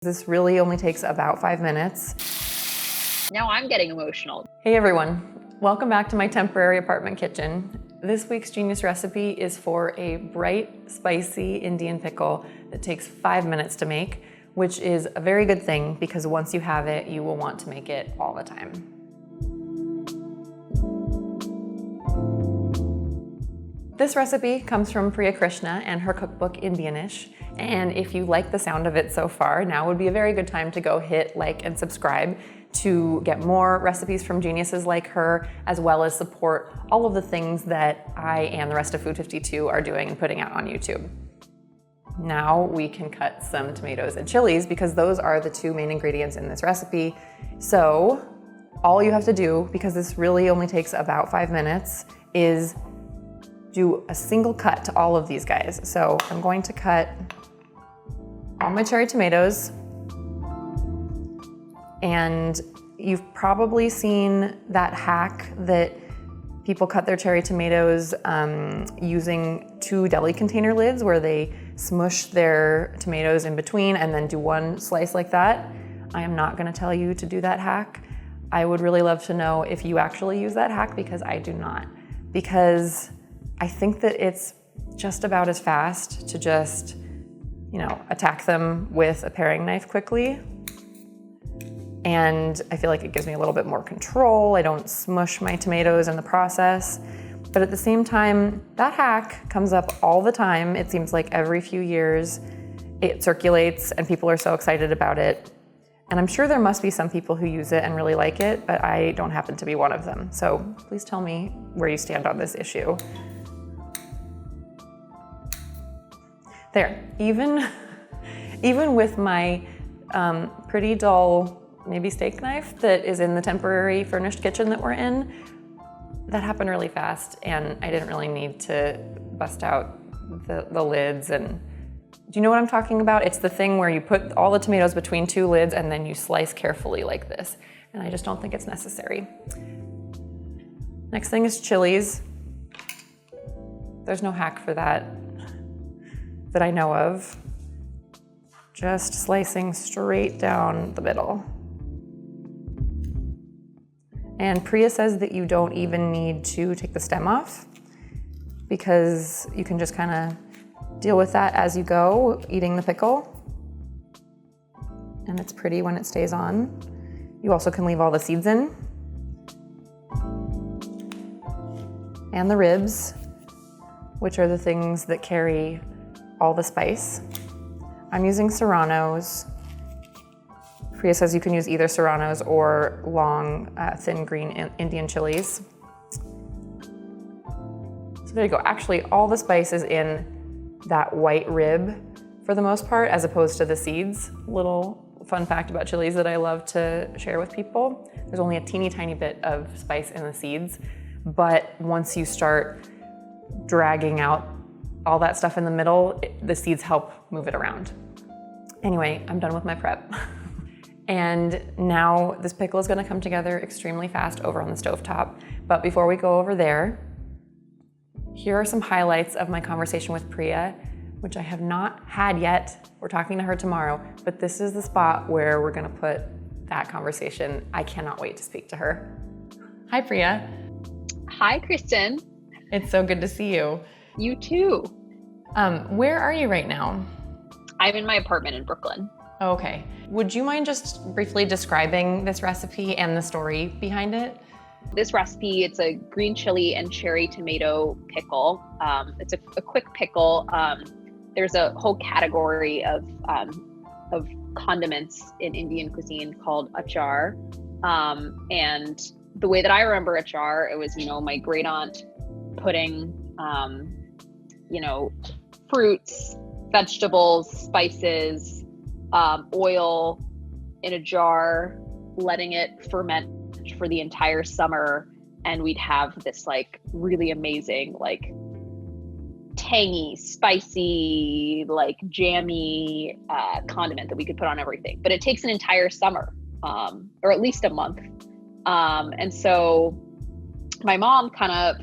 This really only takes about 5 minutes. Now I'm getting emotional. Hey everyone, welcome back to my temporary apartment kitchen. This week's genius recipe is for a bright, spicy Indian pickle that takes 5 minutes to make, which is a very good thing because once you have it, you will want to make it all the time. This recipe comes from Priya Krishna and her cookbook Indianish. And if you like the sound of it so far, now would be a very good time to go hit like and subscribe to get more recipes from geniuses like her, as well as support all of the things that I and the rest of Food 52 are doing and putting out on YouTube. Now we can cut some tomatoes and chilies because those are the two main ingredients in this recipe. So all you have to do, because this really only takes about 5 minutes, is do a single cut to all of these guys. So I'm going to cut all my cherry tomatoes. And you've probably seen that hack that people cut their cherry tomatoes using 2 deli container lids where they smush their tomatoes in between and then do one slice like that. I am not gonna tell you to do that hack. I would really love to know if you actually use that hack because I do not. Because I think that it's just about as fast to just, attack them with a paring knife quickly. And I feel like it gives me a little bit more control. I don't smush my tomatoes in the process. But at the same time, that hack comes up all the time. It seems like every few years it circulates and people are so excited about it. And I'm sure there must be some people who use it and really like it, but I don't happen to be one of them. So please tell me where you stand on this issue. There, even with my pretty dull, maybe steak knife that is in the temporary furnished kitchen that we're in, that happened really fast and I didn't really need to bust out the lids. And do you know what I'm talking about? It's the thing where you put all the tomatoes between 2 lids and then you slice carefully like this. And I just don't think it's necessary. Next thing is chilies. There's no hack for that I know of. Just slicing straight down the middle. And Priya says that you don't even need to take the stem off because you can just kind of deal with that as you go, eating the pickle. And it's pretty when it stays on. You also can leave all the seeds in. And the ribs, which are the things that carry all the spice. I'm using serranos. Priya says you can use either serranos or long, thin green Indian chilies. So there you go. Actually, all the spice is in that white rib for the most part, as opposed to the seeds. Little fun fact about chilies that I love to share with people. There's only a teeny tiny bit of spice in the seeds, but once you start dragging out all that stuff in the middle, the seeds help move it around. Anyway, I'm done with my prep. And now this pickle is gonna come together extremely fast over on the stovetop. But before we go over there, here are some highlights of my conversation with Priya, which I have not had yet. We're talking to her tomorrow, but this is the spot where we're gonna put that conversation. I cannot wait to speak to her. Hi, Priya. Hi, Kristen. It's so good to see you. You too. Where are you right now? I'm in my apartment in Brooklyn. Okay. Would you mind just briefly describing this recipe and the story behind it? This recipe, it's a green chili and cherry tomato pickle. It's a quick pickle. There's a whole category of condiments in Indian cuisine called achar. And the way that I remember achar, it was, my great aunt putting, fruits, vegetables, spices, oil in a jar, letting it ferment for the entire summer. And we'd have this really amazing, tangy, spicy, jammy condiment that we could put on everything. But it takes an entire summer, or at least a month. And so my mom kind of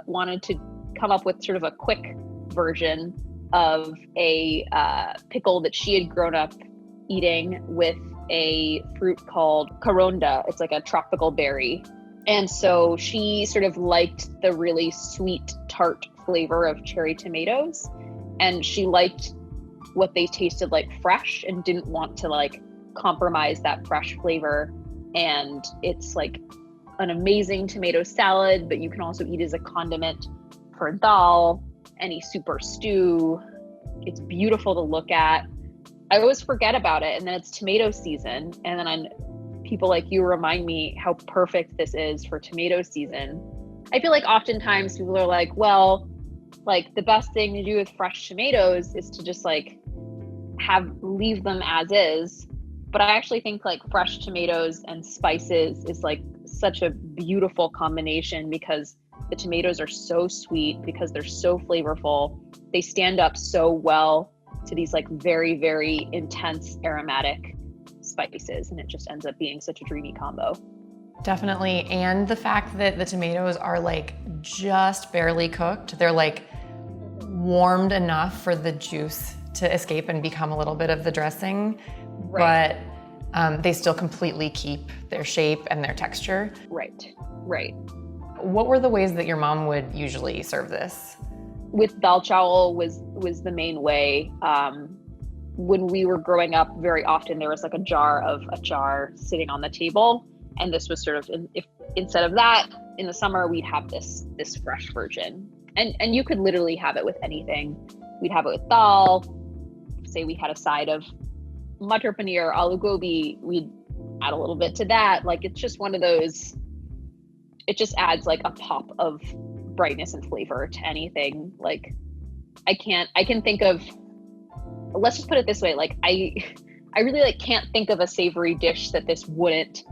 wanted to come up with sort of a quick version of a pickle that she had grown up eating with a fruit called caronda. It's like a tropical berry. And so she sort of liked the really sweet, tart flavor of cherry tomatoes. And she liked what they tasted like fresh and didn't want to like compromise that fresh flavor. And it's like an amazing tomato salad, but you can also eat as a condiment for dal, any soup or stew. It's beautiful to look at. I always forget about it, and then it's tomato season, and then people like you remind me how perfect this is for tomato season. I feel like oftentimes people are like, well, like the best thing to do with fresh tomatoes is to just like leave them as is. But I actually think like fresh tomatoes and spices is like such a beautiful combination, because the tomatoes are so sweet, because they're so flavorful. They stand up so well to these like very, very intense aromatic spices, and it just ends up being such a dreamy combo. Definitely. And the fact that the tomatoes are like just barely cooked, they're like warmed enough for the juice to escape and become a little bit of the dressing, Right. But they still completely keep their shape and their texture. Right. What were the ways that your mom would usually serve this? With dal chawal was the main way. When we were growing up, very often there was like a jar of achar sitting on the table, and this was sort of if instead of that in the summer we'd have this fresh version, and you could literally have it with anything. We'd have it with dal. Say we had a side of matar paneer, aloo gobi, we'd add a little bit to that. Like it's just one of those. It just adds like a pop of brightness and flavor to anything. Like I can think of, let's just put it this way, like I really like can't think of a savory dish that this wouldn't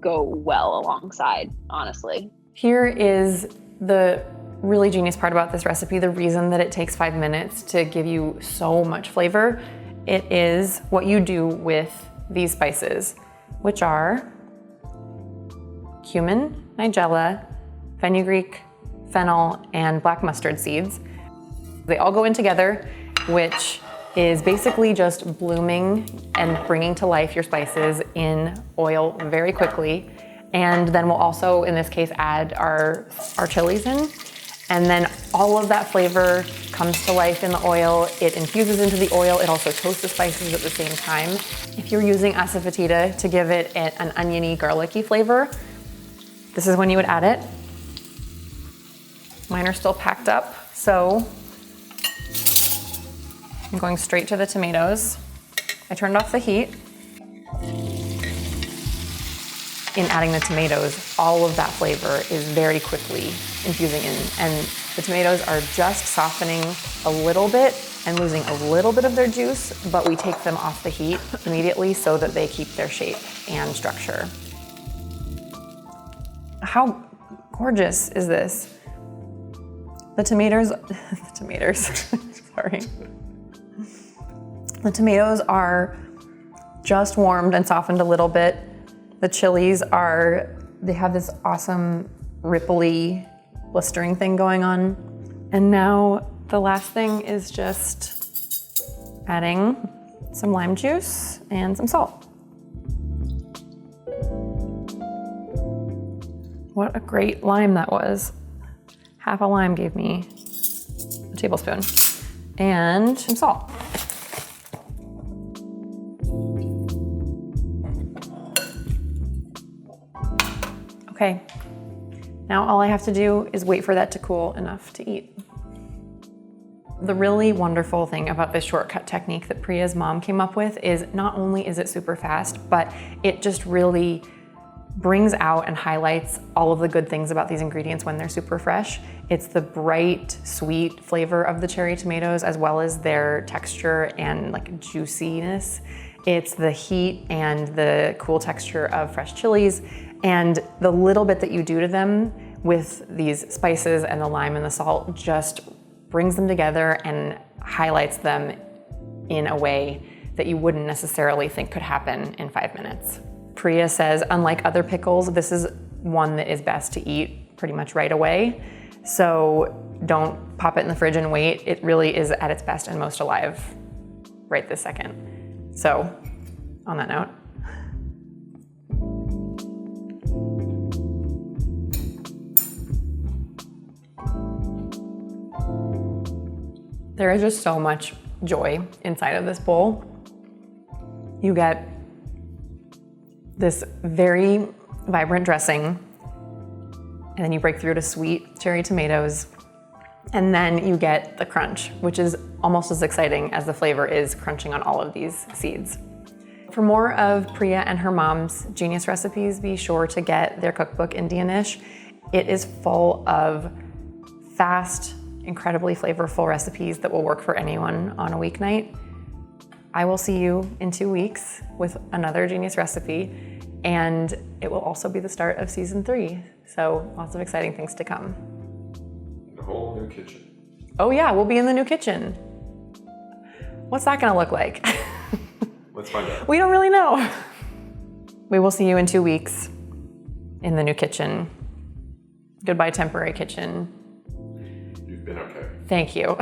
go well alongside, honestly. Here is the really genius part about this recipe, the reason that it takes 5 minutes to give you so much flavor. It is what you do with these spices, which are cumin, nigella, fenugreek, fennel, and black mustard seeds. They all go in together, which is basically just blooming and bringing to life your spices in oil very quickly. And then we'll also, in this case, add our chilies in. And then all of that flavor comes to life in the oil. It infuses into the oil. It also toasts the spices at the same time. If you're using asafetida to give it an oniony, garlicky flavor, this is when you would add it. Mine are still packed up, so I'm going straight to the tomatoes. I turned off the heat. In adding the tomatoes, all of that flavor is very quickly infusing in, and the tomatoes are just softening a little bit and losing a little bit of their juice, but we take them off the heat immediately so that they keep their shape and structure. How gorgeous is this? The tomatoes, sorry. The tomatoes are just warmed and softened a little bit. The chilies they have this awesome ripply blistering thing going on. And now the last thing is just adding some lime juice and some salt. What a great lime that was. Half a lime gave me a tablespoon. And some salt. Okay, now all I have to do is wait for that to cool enough to eat. The really wonderful thing about this shortcut technique that Priya's mom came up with is not only is it super fast, but it just really brings out and highlights all of the good things about these ingredients when they're super fresh. It's the bright, sweet flavor of the cherry tomatoes, as well as their texture and like juiciness. It's the heat and the cool texture of fresh chilies, and the little bit that you do to them with these spices and the lime and the salt just brings them together and highlights them in a way that you wouldn't necessarily think could happen in 5 minutes. Priya says, unlike other pickles, this is one that is best to eat pretty much right away. So don't pop it in the fridge and wait. It really is at its best and most alive right this second. So, on that note, there is just so much joy inside of this bowl. You get this very vibrant dressing, and then you break through to sweet cherry tomatoes, and then you get the crunch, which is almost as exciting as the flavor is crunching on all of these seeds. For more of Priya and her mom's genius recipes, be sure to get their cookbook, Indianish. It is full of fast, incredibly flavorful recipes that will work for anyone on a weeknight. I will see you in 2 weeks with another genius recipe, and it will also be the start of season 3. So lots of exciting things to come. The whole new kitchen. Oh yeah, we'll be in the new kitchen. What's that gonna look like? Let's find out. We don't really know. We will see you in 2 weeks in the new kitchen. Goodbye, temporary kitchen. You've been okay. Thank you.